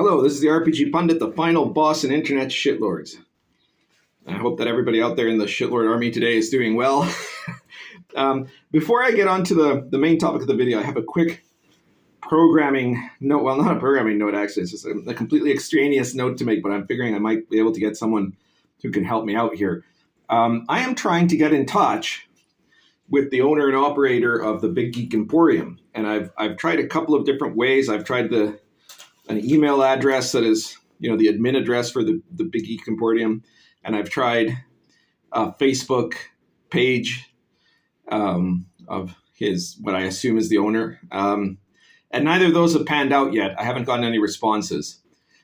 Hello, this is the RPG Pundit, the final boss in Internet Shitlords. I hope that everybody out there in the Shitlord army today is doing well. Before I get on to the main topic of the video, I have a quick programming note. Well, not a programming note, actually. It's just a completely extraneous note to make, but I'm figuring I might be able to get someone who can help me out here. I am trying to get in touch with the owner and operator of the Big Geek Emporium, and I've tried a couple of different ways. I've tried an email address that is, the admin address for the Big Geek Emporium, and I've tried a Facebook page of his, what I assume is the owner, and neither of those have panned out yet. I haven't gotten any responses.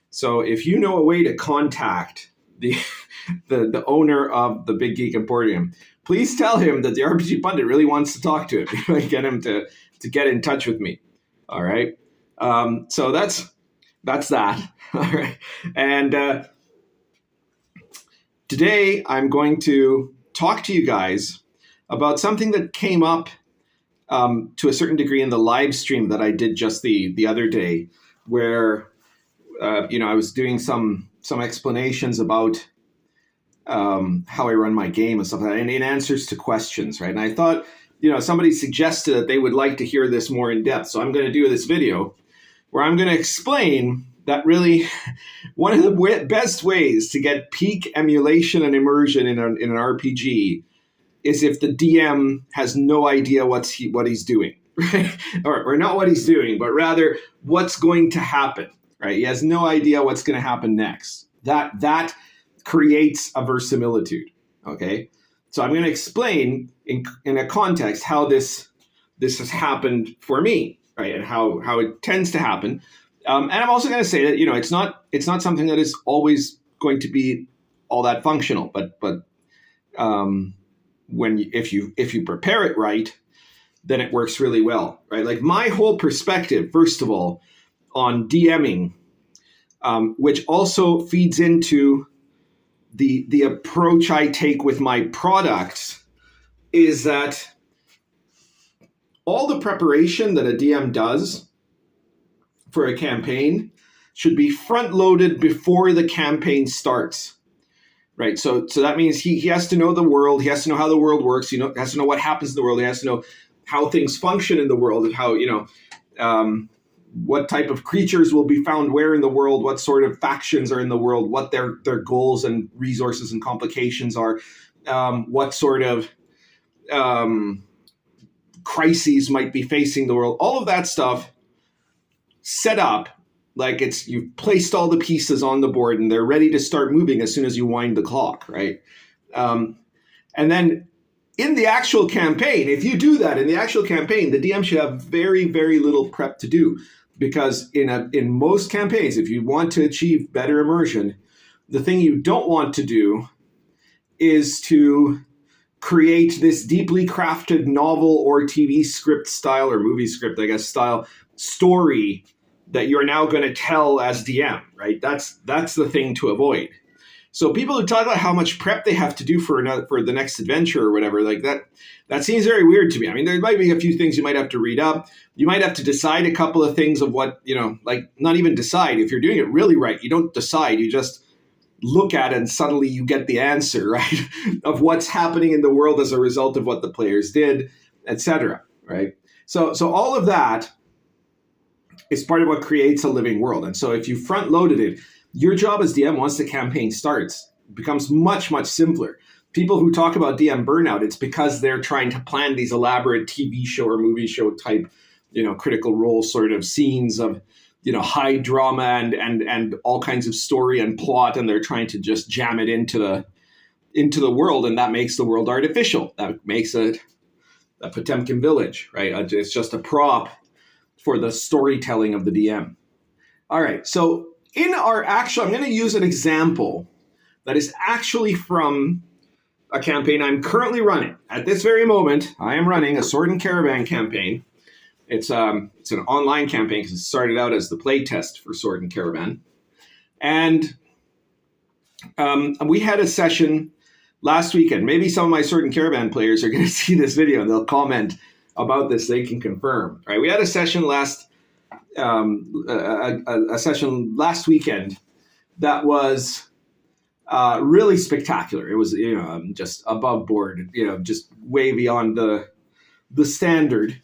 So if you know a way to contact the owner of the Big Geek Emporium, please tell him that the RPG Pundit really wants to talk to him. Get him to get in touch with me. All right. So that's that. All right. And today I'm going to talk to you guys about something that came up to a certain degree in the live stream that I did just the other day, where I was doing some explanations about how I run my game and stuff like that, and in answers to questions, right? And I thought, somebody suggested that they would like to hear this more in depth. So I'm going to do this video where I'm going to explain that really one of the best ways to get peak emulation and immersion in an RPG is if the DM has no idea what he's doing, right? Or not what he's doing, but rather what's going to happen, right? He has no idea what's going to happen next. That creates a verisimilitude, okay? So I'm going to explain in a context how this has happened for me, right? And how it tends to happen. And I'm also going to say that, it's not something that is always going to be all that functional, but if you prepare it right, then it works really well, right? Like my whole perspective, first of all, on DMing, which also feeds into the approach I take with my products, is that all the preparation that a DM does for a campaign should be front-loaded before the campaign starts, right? So that means he has to know the world, he has to know how the world works, he has to know what happens in the world, he has to know how things function in the world, and how, what type of creatures will be found where in the world, what sort of factions are in the world, what their goals and resources and complications are, what sort of crises might be facing the world. All of that stuff set up like you've placed all the pieces on the board and they're ready to start moving as soon as you wind the clock, right? And then in the actual campaign, if you do that in the actual campaign, the DM should have very, very little prep to do. Because in most campaigns, if you want to achieve better immersion, the thing you don't want to do is to create this deeply crafted novel or TV script style, or movie script, I guess, style story that you're now going to tell as DM, right? That's the thing to avoid. So people who talk about how much prep they have to do for the next adventure or whatever, like that seems very weird to me. I mean, there might be a few things you might have to read up. You might have to decide a couple of things of what, like not even decide. If you're doing it really right, you don't decide. You just look at it and suddenly you get the answer, right? Of what's happening in the world as a result of what the players did, etc. Right? So all of that is part of what creates a living world. And so if you front loaded it, your job as DM, once the campaign starts, becomes much, much simpler. People who talk about DM burnout, it's because they're trying to plan these elaborate TV show or movie show type, critical role sort of scenes of, high drama and all kinds of story and plot, and they're trying to just jam it into the world, and that makes the world artificial. That makes it a Potemkin village, right? It's just a prop for the storytelling of the DM. All right, so I'm going to use an example that is actually from a campaign I'm currently running. At this very moment, I am running a Sword and Caravan campaign. It's an online campaign because it started out as the play test for Sword and Caravan. And we had a session last weekend. Maybe some of my Sword and Caravan players are going to see this video and they'll comment about this. They can confirm. Right? We had a session last a session last weekend that was really spectacular. It was just above board, just way beyond the standard.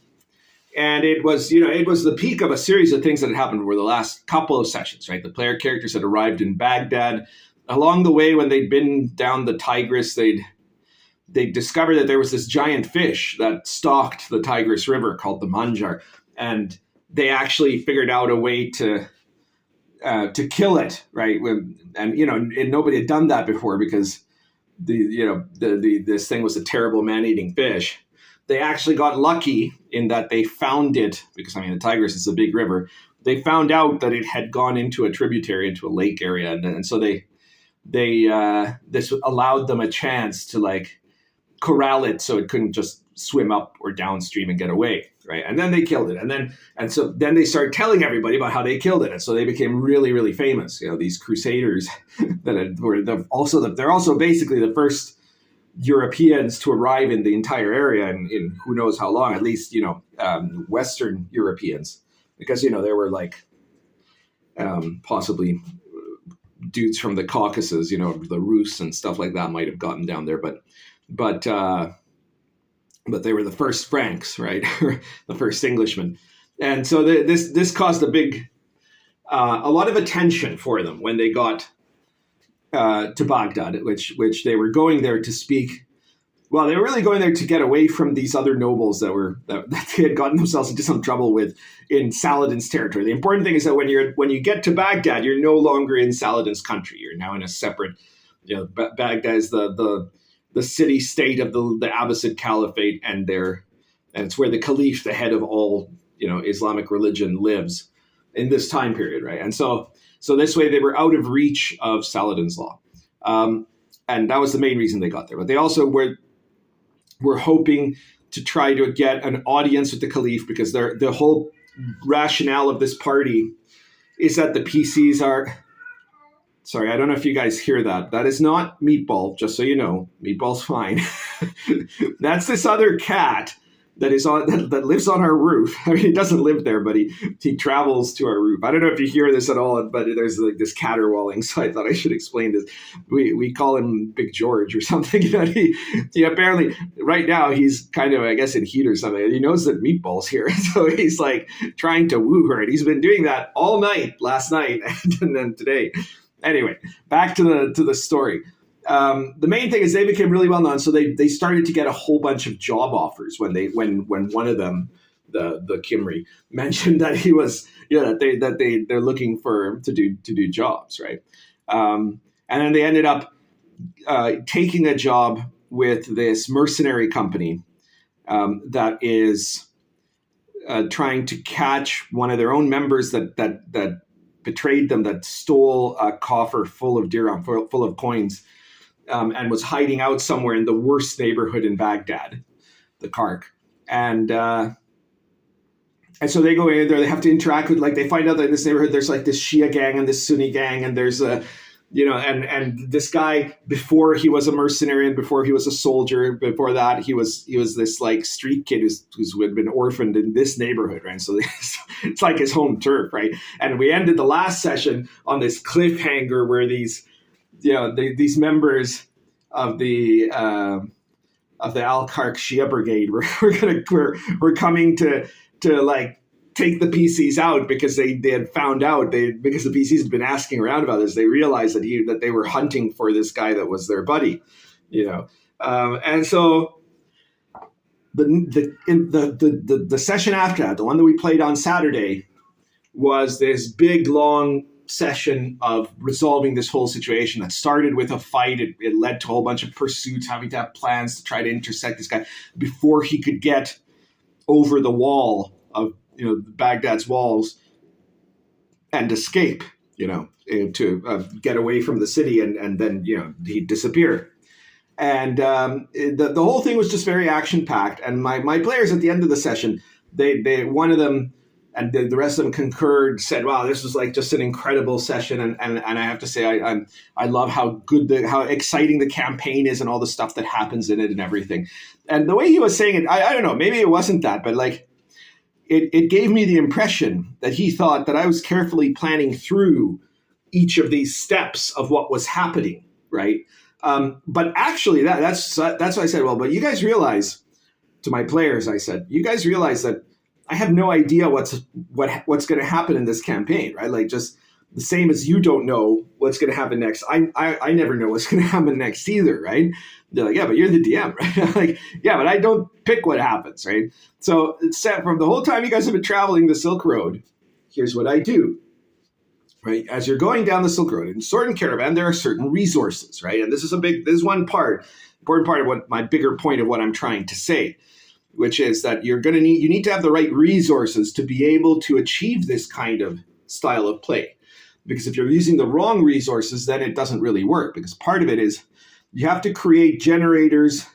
And it was the peak of a series of things that had happened over the last couple of sessions, right? The player characters had arrived in Baghdad. Along the way, when they'd been down the Tigris, they'd discovered that there was this giant fish that stalked the Tigris River called the Manjar. And they actually figured out a way to kill it, right? And nobody had done that before because this thing was a terrible man-eating fish. They actually got lucky in that they found it because the Tigris is a big river. They found out that it had gone into a tributary, into a lake area, and so they this allowed them a chance to corral it so it couldn't just swim up or downstream and get away, right? And then they killed it, and so then they started telling everybody about how they killed it, and so they became really, really famous. These Crusaders they're also basically the first Europeans to arrive in the entire area in who knows how long, at least Western Europeans, because there were possibly dudes from the Caucasus, the Rus and stuff like that might have gotten down there, but they were the first Franks, right? The first Englishmen. And so this caused a lot of attention for them when they got to Baghdad, which they were going there to speak. Well, they were really going there to get away from these other nobles that they had gotten themselves into some trouble with in Saladin's territory. The important thing is that when you get to Baghdad, you're no longer in Saladin's country. You're now in a separate. Baghdad is the city state of the Abbasid Caliphate, and it's where the Caliph, the head of all Islamic religion, lives in this time period, right? And so this way they were out of reach of Saladin's law, and that was the main reason they got there. But they also were hoping to try to get an audience with the Caliph, because the whole rationale of this party is that the PCs are. Sorry, I don't know if you guys hear that. That is not Meatball, just so you know. Meatball's fine. That's this other cat that lives on our roof. He doesn't live there, but he travels to our roof. I don't know if you hear this at all, but there's this caterwauling, so I thought I should explain this. We call him Big George or something. He apparently right now he's kind of, I guess, in heat or something. He knows that Meatball's here, so he's trying to woo her, and he's been doing that all night, last night, and then today. Anyway, back to the story. The main thing is they became really well known, so they started to get a whole bunch of job offers when one of them, the Kimri, mentioned that he was they're looking to do jobs, right? And then they ended up taking a job with this mercenary company that is trying to catch one of their own members that betrayed them, that stole a coffer full of dirham, full of coins, and was hiding out somewhere in the worst neighborhood in Baghdad, the Kark. And so they go in there, they have to interact with, they find out that in this neighborhood, there's this Shia gang and this Sunni gang, and there's and this guy, before he was a mercenary and before he was a soldier, before that, he was this street kid who had been orphaned in this neighborhood, right? So it's like his home turf, right? And we ended the last session on this cliffhanger where these members of the Al-Kark Shia Brigade were coming to take the PCs out because they had found out because the PCs had been asking around about this. They realized that they were hunting for this guy that was their buddy, and so the session after that, the one that we played on Saturday, was this big long session of resolving this whole situation that started with a fight. It led to a whole bunch of pursuits, having to have plans to try to intersect this guy before he could get over the wall of Baghdad's walls and escape, to get away from the city, and then he'd disappear. And the whole thing was just very action packed. And my players at the end of the session, they one of them and the rest of them concurred, said, "Wow, this was just an incredible session." And I have to say, I love how exciting the campaign is and all the stuff that happens in it and everything. And the way he was saying it, I don't know, maybe it wasn't that, but it gave me the impression that he thought that I was carefully planning through each of these steps of what was happening, right? But actually, that's what I said. Well, but you guys realize, to my players, I said, you guys realize that I have no idea what's going to happen in this campaign, right? Like, just the same as you don't know what's going to happen next. I never know what's going to happen next either, right? They're like, yeah, but you're the DM, right? Like, yeah, but I don't pick what happens, right? So from the whole time you guys have been traveling the Silk Road, here's what I do, right? As you're going down the Silk Road, in Sword and Caravan, there are certain resources, right? And this is important part of what my bigger point of what I'm trying to say, which is that you need to have the right resources to be able to achieve this kind of style of play. Because if you're using the wrong resources, then it doesn't really work. Because part of it is you have to create generators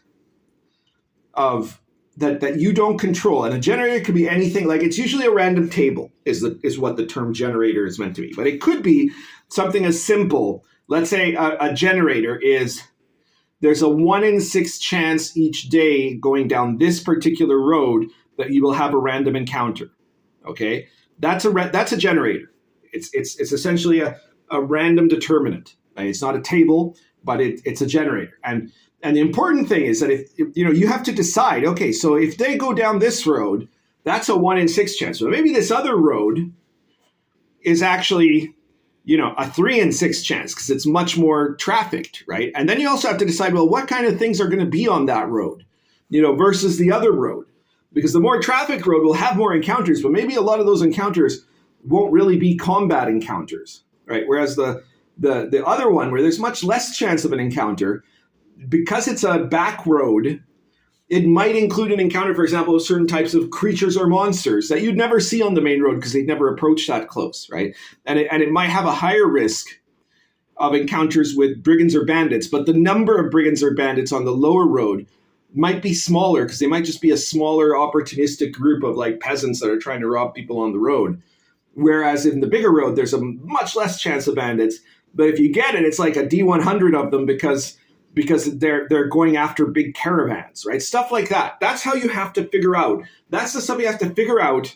of that you don't control. And a generator could be anything. Like, it's usually a random table is what the term generator is meant to be. But it could be something as simple. Let's say a generator is, there's a 1 in 6 chance each day going down this particular road that you will have a random encounter. Okay, that's a generator. It's essentially a random determinant. Right? It's not a table, but it's a generator. And the important thing is that if you have to decide, okay, so if they go down this road, that's a 1 in 6 chance. So maybe this other road is actually, a 3 in 6 chance because it's much more trafficked, right? And then you also have to decide, well, what kind of things are going to be on that road, versus the other road, because the more trafficked road will have more encounters, but maybe a lot of those encounters won't really be combat encounters, right? Whereas the other one, where there's much less chance of an encounter, because it's a back road, it might include an encounter, for example, of certain types of creatures or monsters that you'd never see on the main road because they'd never approach that close, right? And it might have a higher risk of encounters with brigands or bandits, but the number of brigands or bandits on the lower road might be smaller because they might just be a smaller opportunistic group of like peasants that are trying to rob people on the road. Whereas in the bigger road, there's a much less chance of bandits. But if you get it, it's like a D100 of them because they're going after big caravans, right? Stuff like that. That's how you have to figure out. That's the stuff you have to figure out,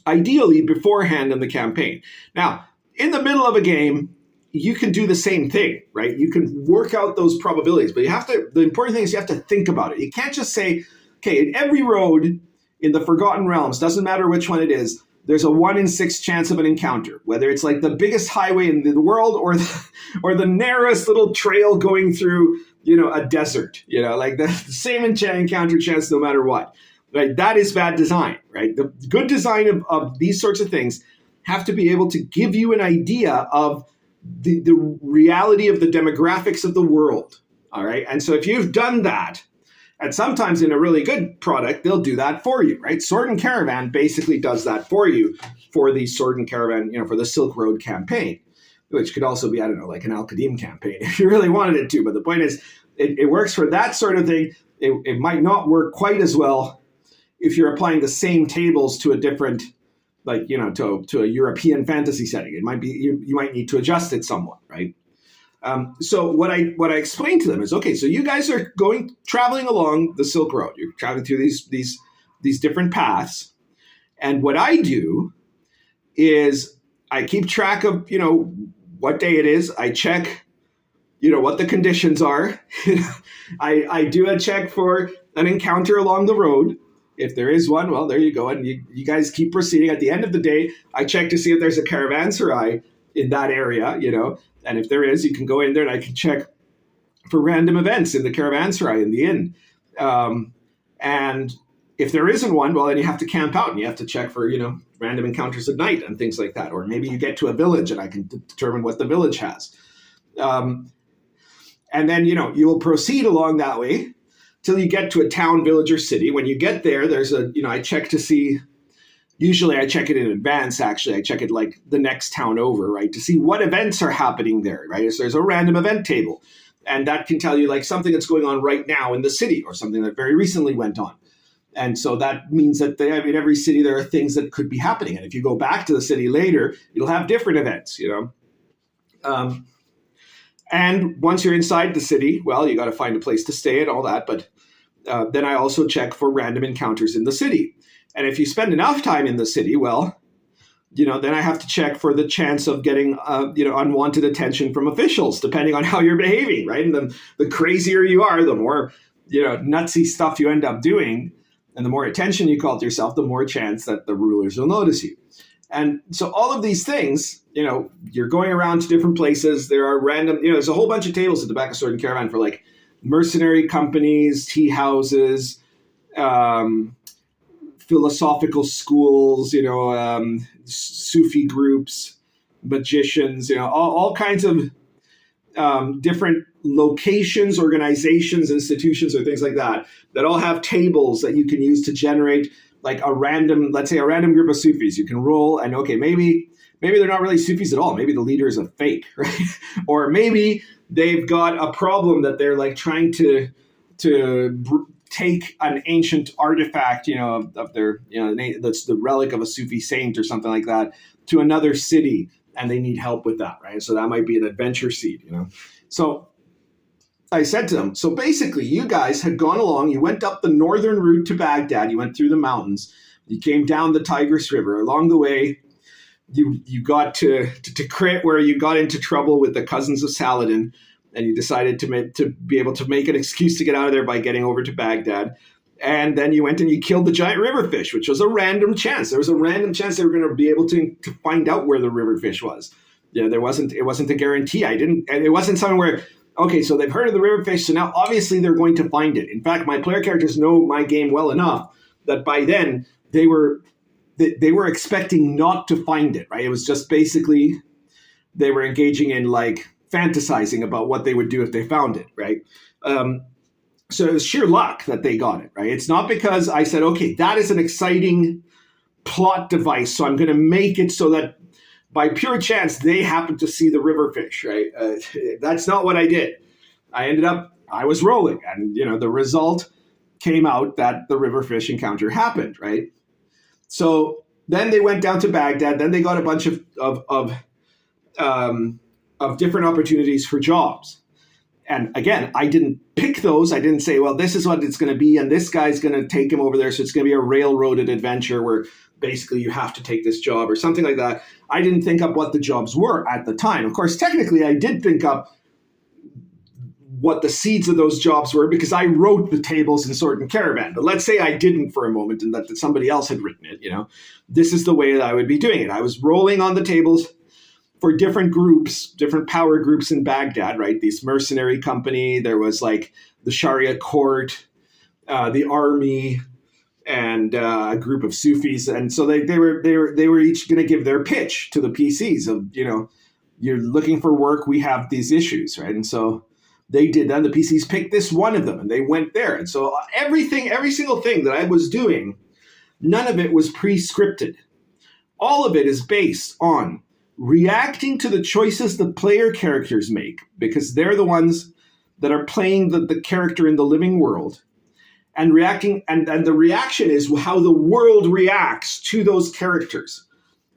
ideally, beforehand in the campaign. Now, in the middle of a game, you can do the same thing, right? You can work out those probabilities, but the important thing is you have to think about it. You can't just say, okay, in every road in the Forgotten Realms, doesn't matter which one it is, there's a 1 in 6 chance of an encounter, whether it's like the biggest highway in the world or the narrowest little trail going through, a desert, like the same encounter chance no matter what, right? That is bad design, right? The good design of these sorts of things have to be able to give you an idea of the reality of the demographics of the world, all right? And so if you've done that, and sometimes in a really good product, they'll do that for you, right? Sword and Caravan basically does that for you for the Sword and Caravan, for the Silk Road campaign, which could also be, I don't know, like an Al-Qadim campaign if you really wanted it to. But the point is, it works for that sort of thing. It might not work quite as well if you're applying the same tables to a different, like, to a European fantasy setting. It might be, you might need to adjust it somewhat, right? So what I explained to them is, okay, so you guys are traveling along the Silk Road. You're traveling through these different paths. And what I do is I keep track of, what day it is. I check, what the conditions are. I do a check for an encounter along the road. If there is one, well, there you go. And you guys keep proceeding. At the end of the day, I check to see if there's a caravanserai in that area, and if there is, you can go in there and I can check for random events in the caravanserai in the inn. And if there isn't one, well, then you have to camp out and you have to check for, random encounters at night and things like that. Or maybe you get to a village and I can determine what the village has. And then, you will proceed along that way till you get to a town, village, or city. When you get there, there's I check to see. Usually I check it in advance, actually. I check it like the next town over, right, to see what events are happening there, right? So there's a random event table. And that can tell you like something that's going on right now in the city or something that very recently went on. And so that means that in every city there are things that could be happening. And if you go back to the city later, you'll have different events, And once you're inside the city, well, you got to find a place to stay and all that. But then I also check for random encounters in the city. And if you spend enough time in the city, well, then I have to check for the chance of getting, unwanted attention from officials, depending on how you're behaving, right? And the crazier you are, the more, nutsy stuff you end up doing, and the more attention you call to yourself, the more chance that the rulers will notice you. And so all of these things, you're going around to different places. There are random, there's a whole bunch of tables at the back of Sword and Caravan for like mercenary companies, tea houses, philosophical schools, Sufi groups, magicians, all kinds of different locations, organizations, institutions, or things like that all have tables that you can use to generate like let's say a random group of Sufis. You can roll and, okay, maybe they're not really Sufis at all. Maybe the leader is a fake, right? Or maybe they've got a problem that they're like trying to take an ancient artifact, of their, that's the relic of a Sufi saint or something like that, to another city, and they need help with that, right? So that might be an adventure seed, So I said to them, so basically you guys had gone along, you went up the northern route to Baghdad, you went through the mountains, you came down the Tigris River. Along the way, you got to Tikrit, where you got into trouble with the cousins of Saladin, and you decided to be able to make an excuse to get out of there by getting over to Baghdad. And then you went and you killed the giant river fish, which was a random chance. There was a random chance they were going to be able to find out where the river fish was. It wasn't a guarantee. It wasn't something where, okay, so they've heard of the river fish, so now obviously they're going to find it. In fact, my player characters know my game well enough that by then they were expecting not to find it, right? It was just basically they were engaging in like fantasizing about what they would do if they found it, right? So it was sheer luck that they got it, right? It's not because I said, okay, that is an exciting plot device, so I'm going to make it so that by pure chance they happen to see the river fish, right? That's not what I did. I was rolling, and the result came out that the river fish encounter happened, right? So then they went down to Baghdad. Then they got a bunch of different opportunities for jobs. And again, I didn't pick those. I didn't say, well, this is what it's going to be, and this guy's going to take him over there, so it's going to be a railroaded adventure where basically you have to take this job or something like that. I didn't think up what the jobs were at the time. Of course, technically, I did think up what the seeds of those jobs were because I wrote the tables in Sword and Caravan. But let's say I didn't for a moment and that somebody else had written it. This is the way that I would be doing it. I was rolling on the tables for different groups, different power groups in Baghdad, right? These mercenary company, there was like the Sharia court, the army, and a group of Sufis. And so they were each going to give their pitch to the PCs of, you're looking for work, we have these issues, right? And so they did that. The PCs picked this one of them and they went there. And so every single thing that I was doing, none of it was pre-scripted. All of it is based on reacting to the choices the player characters make, because they're the ones that are playing the character in the living world, and reacting, and the reaction is how the world reacts to those characters.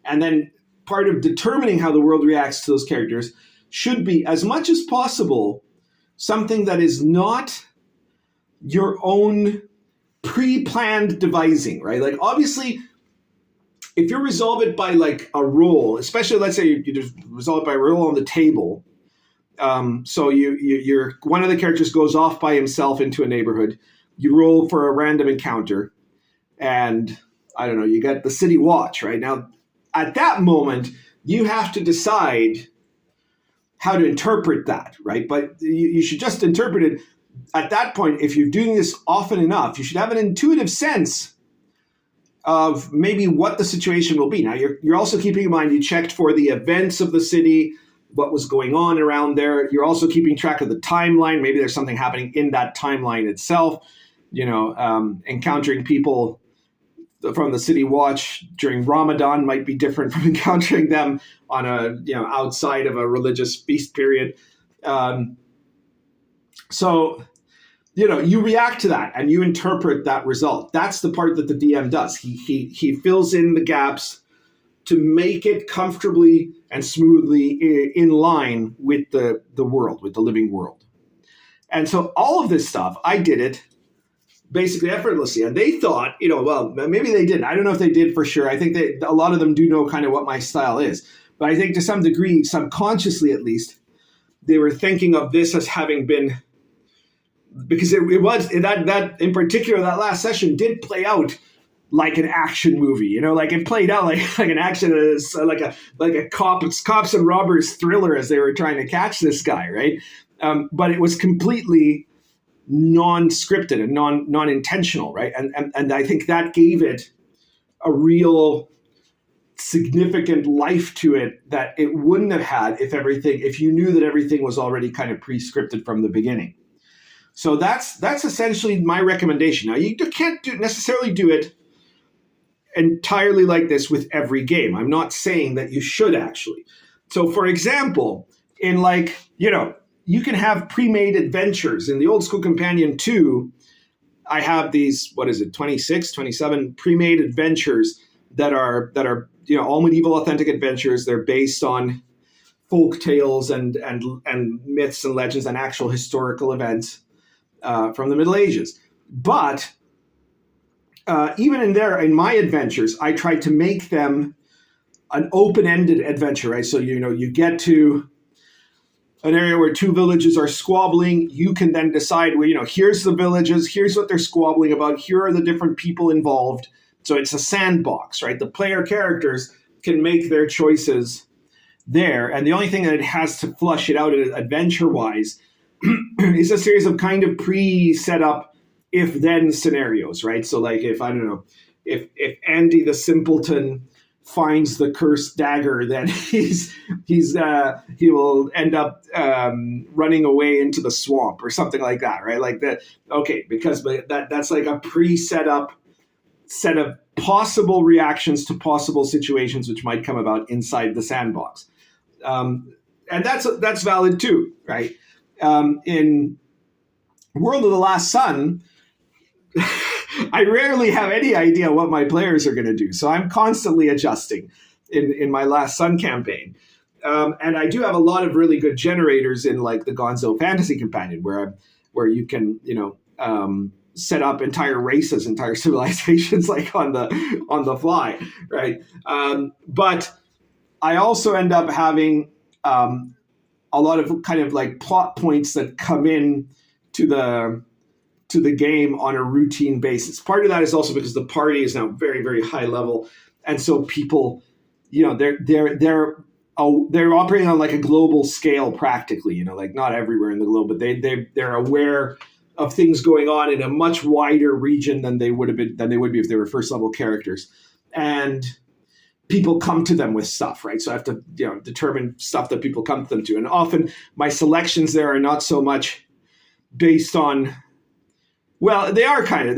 And then part of determining how the world reacts to those characters should be, as much as possible, something that is not your own pre-planned devising, right? Like, obviously, if you resolve it by like a roll, especially let's say you just resolve it by a roll on the table. So you're one of the characters goes off by himself into a neighborhood. You roll for a random encounter, and I don't know, you get the city watch, right? Now, at that moment, you have to decide how to interpret that, right? But you should just interpret it at that point. If you're doing this often enough, you should have an intuitive sense of maybe what the situation will be. Now, you're also keeping in mind, you checked for the events of the city, what was going on around there. You're also keeping track of the timeline. Maybe there's something happening in that timeline itself. Encountering people from the city watch during Ramadan might be different from encountering them on outside of a religious feast period. So you react to that and you interpret that result. That's the part that the DM does. He fills in the gaps to make it comfortably and smoothly in line with the world, with the living world. And so all of this stuff, I did it basically effortlessly. And they thought, well, maybe they didn't. I don't know if they did for sure. I think a lot of them do know kind of what my style is. But I think to some degree, subconsciously at least, they were thinking of this as having been, because it was that in particular, that last session did play out like an action movie, like it played out like an action, like a cops and robbers thriller as they were trying to catch this guy, right? But it was completely non-scripted and non-intentional, right? And I think that gave it a real significant life to it that it wouldn't have had if you knew that everything was already kind of pre-scripted from the beginning. So that's essentially my recommendation. Now, you can't necessarily do it entirely like this with every game. I'm not saying that you should actually. So, for example, in you can have pre-made adventures. In the Old School Companion 2, I have these, 26, 27 pre-made adventures that are all medieval authentic adventures. They're based on folk tales and myths and legends and actual historical events from the Middle Ages. But even in my adventures, I tried to make them an open-ended adventure, right? So, you get to an area where two villages are squabbling. You can then decide, here's the villages, here's what they're squabbling about, here are the different people involved. So it's a sandbox, right? The player characters can make their choices there. And the only thing that it has to flush it out adventure-wise is a series of kind of pre-set up if-then scenarios, right? So if Andy the Simpleton finds the cursed dagger, then he will end up running away into the swamp or something like that, right? Like that. Okay, because that's like a pre-set up set of possible reactions to possible situations which might come about inside the sandbox, and that's valid too, right? In World of the Last Sun, I rarely have any idea what my players are going to do. So I'm constantly adjusting in my Last Sun campaign. And I do have a lot of really good generators in like the Gonzo Fantasy Companion where you can, set up entire races, entire civilizations like on the fly, right? But I also end up having a lot of kind of like plot points that come in to the game on a routine basis. Part of that is also because the party is now very, very high level. And so people, they're operating on like a global scale practically, like not everywhere in the globe, but they're aware of things going on in a much wider region than they would be if they were first level characters. And people come to them with stuff, right? So I have to, determine stuff that people come to them to. And often my selections there are not so much based on, well, they are kind of,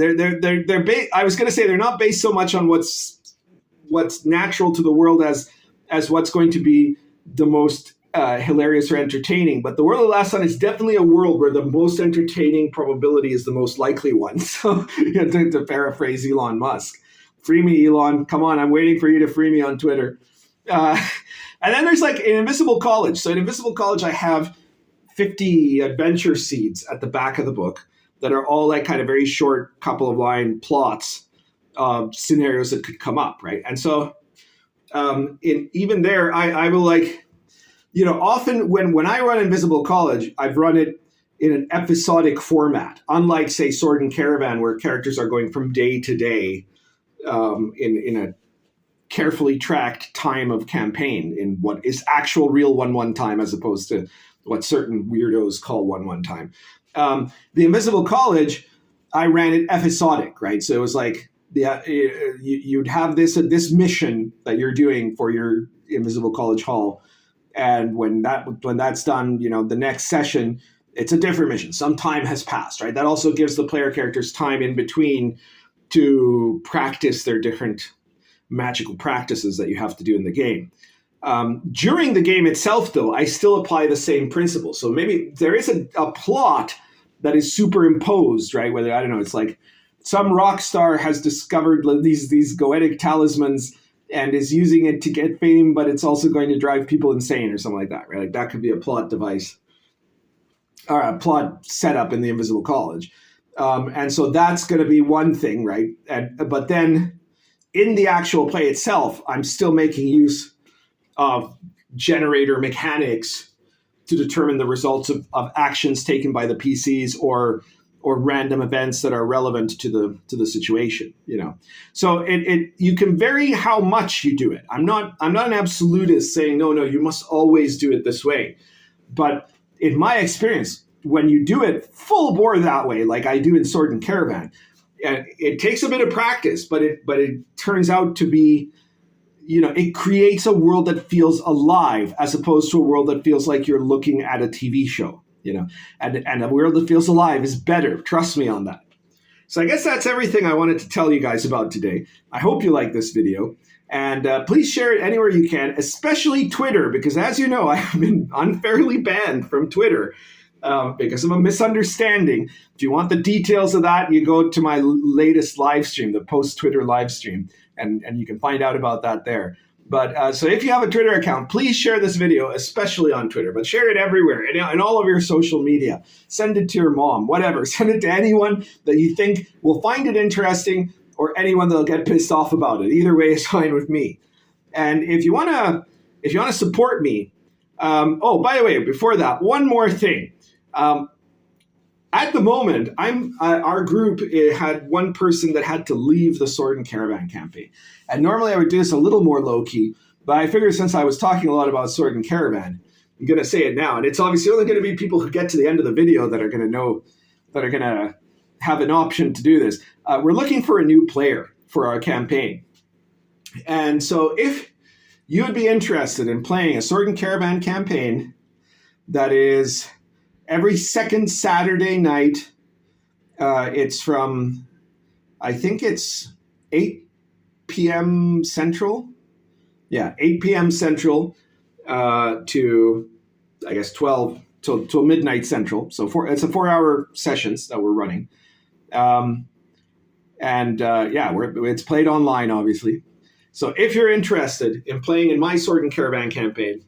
I was going to say they're not based so much on what's natural to the world as what's going to be the most hilarious or entertaining. But the World of the Last Sun is definitely a world where the most entertaining probability is the most likely one. So to paraphrase Elon Musk, free me, Elon. Come on, I'm waiting for you to free me on Twitter. And then there's like in Invisible College. So in Invisible College, I have 50 adventure seeds at the back of the book that are all like kind of very short couple of line plots of scenarios that could come up, right? And so even there, I will like, often when I run Invisible College, I've run it in an episodic format, unlike, say, Sword and Caravan, where characters are going from day to day in a carefully tracked time of campaign in what is actual real 1-1 time as opposed to what certain weirdos call 1-1 time. The Invisible College, I ran it episodic, right? So it was like you'd have this mission that you're doing for your Invisible College Hall, and when that's done, the next session, it's a different mission. Some time has passed, right? That also gives the player characters time in between to practice their different magical practices that you have to do in the game. During the game itself, though, I still apply the same principle. So maybe there is a plot that is superimposed, right? Whether, I don't know, it's like some rock star has discovered these goetic talismans and is using it to get fame, but it's also going to drive people insane or something like that, right? Like that could be a plot device or a plot setup in the Invisible College. And so that's going to be one thing, right? But then in the actual play itself, I'm still making use of generator mechanics to determine the results of actions taken by the PCs or random events that are relevant to the situation, So you can vary how much you do it. I'm not an absolutist saying no, you must always do it this way. But in my experience, when you do it full bore that way, like I do in Sword and Caravan, it takes a bit of practice, but it turns out to be, it creates a world that feels alive as opposed to a world that feels like you're looking at a TV show, and a world that feels alive is better. Trust me on that. So I guess that's everything I wanted to tell you guys about today. I hope you like this video. And please share it anywhere you can, especially Twitter, because as you know, I have been unfairly banned from Twitter because of a misunderstanding. If you want the details of that, you go to my latest live stream, the post-Twitter live stream, and you can find out about that there. But so if you have a Twitter account, please share this video, especially on Twitter, but share it everywhere and all of your social media. Send it to your mom, whatever. Send it to anyone that you think will find it interesting, or anyone that'll get pissed off about it. Either way is fine with me. And if you wanna support me, by the way, before that, one more thing. At the moment, our group had one person that had to leave the Sword and Caravan campaign. And normally I would do this a little more low-key, but I figured since I was talking a lot about Sword and Caravan, I'm going to say it now. And it's obviously only going to be people who get to the end of the video that are going to have an option to do this. We're looking for a new player for our campaign. And so if you would be interested in playing a Sword and Caravan campaign that is every second Saturday night, it's from, I think it's 8 p.m. Central. Yeah, 8 p.m. Central to, I guess, 12 till midnight Central. So it's a 4-hour sessions that we're running. It's played online, obviously. So if you're interested in playing in my Sword and Caravan campaign,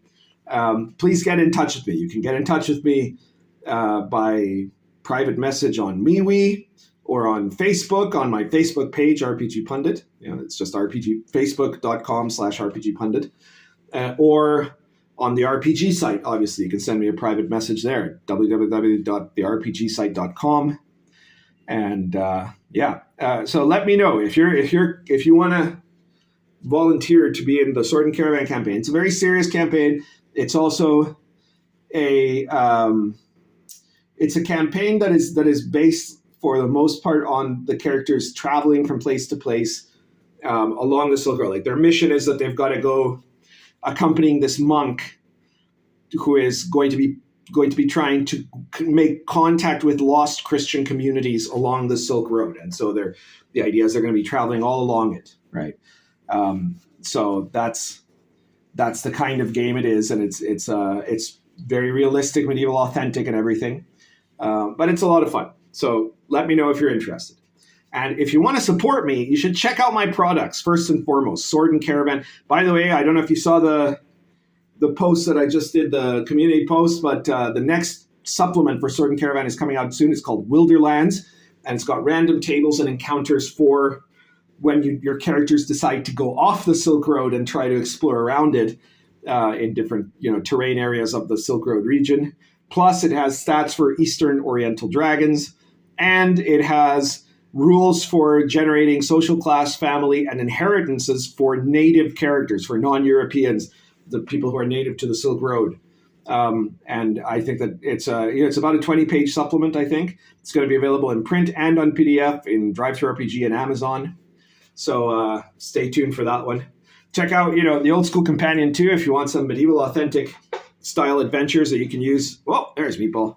please get in touch with me. You can get in touch with me by private message on Mewe or on Facebook, on my Facebook page, RPG Pundit. It's just facebook.com/RPG Pundit. Or on the RPG site, obviously, you can send me a private message there, www.therpgsite.com. And so let me know if you want to volunteer to be in the Sword and Caravan campaign. It's a very serious campaign. It's also it's a campaign that is based for the most part on the characters traveling from place to place along the Silk Road. Like their mission is that they've got to go accompanying this monk who is going to be trying to make contact with lost Christian communities along the Silk Road. And so the idea is they're going to be traveling all along it, right? So that's the kind of game it is, and it's very realistic, medieval, authentic, and everything. But it's a lot of fun. So let me know if you're interested. And if you want to support me, you should check out my products first and foremost, Sword and Caravan. By the way, I don't know if you saw the post that I just did, the community post, but the next supplement for Sword and Caravan is coming out soon. It's called Wilderlands, and it's got random tables and encounters for when your characters decide to go off the Silk Road and try to explore around it in different terrain areas of the Silk Road region. Plus, it has stats for Eastern Oriental dragons, and it has rules for generating social class, family, and inheritances for native characters, for non-Europeans, the people who are native to the Silk Road. And I think that it's about a 20-page supplement, I think. It's going to be available in print and on PDF in DTRPG and Amazon. So stay tuned for that one. Check out, the Old School Companion too, if you want some medieval authentic style adventures that you can use. Well, there's Meatball.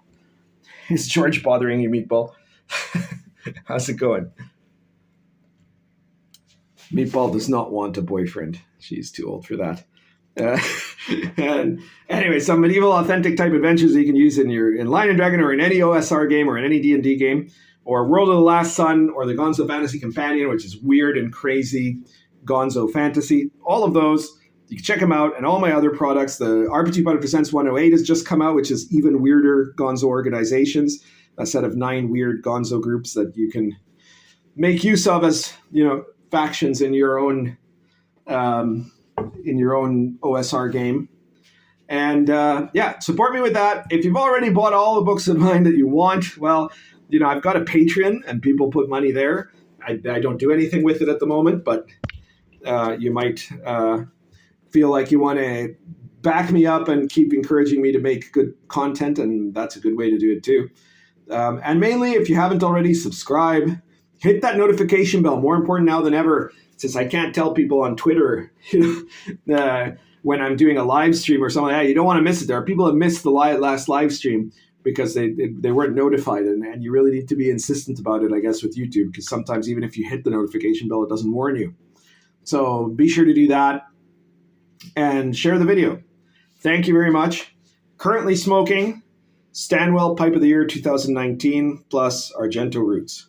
Is George bothering you, Meatball? How's it going? Meatball does not want a boyfriend. She's too old for that. And anyway, some medieval authentic type adventures that you can use in Lion and Dragon or in any OSR game or in any D&D game, or World of the Last Sun or the Gonzo Fantasy Companion, which is weird and crazy Gonzo fantasy. All of those, you can check them out, and all my other products. The RPG Pundit Presents 108 has just come out, which is even weirder Gonzo organizations. a set of 9 weird Gonzo groups that you can make use of as, factions in your own OSR game. And support me with that. If you've already bought all the books of mine that you want, well, I've got a Patreon and people put money there. I don't do anything with it at the moment, but you might feel like you want to back me up and keep encouraging me to make good content, and that's a good way to do it too. And mainly, if you haven't already, subscribe. Hit that notification bell. More important now than ever, since I can't tell people on Twitter, when I'm doing a live stream or something like that. You don't want to miss it. There are people that missed the last live stream because they weren't notified, and you really need to be insistent about it, I guess, with YouTube, because sometimes even if you hit the notification bell, it doesn't warn you. So be sure to do that and share the video. Thank you very much. Currently smoking Stanwell Pipe of the Year 2019 plus Argento Roots.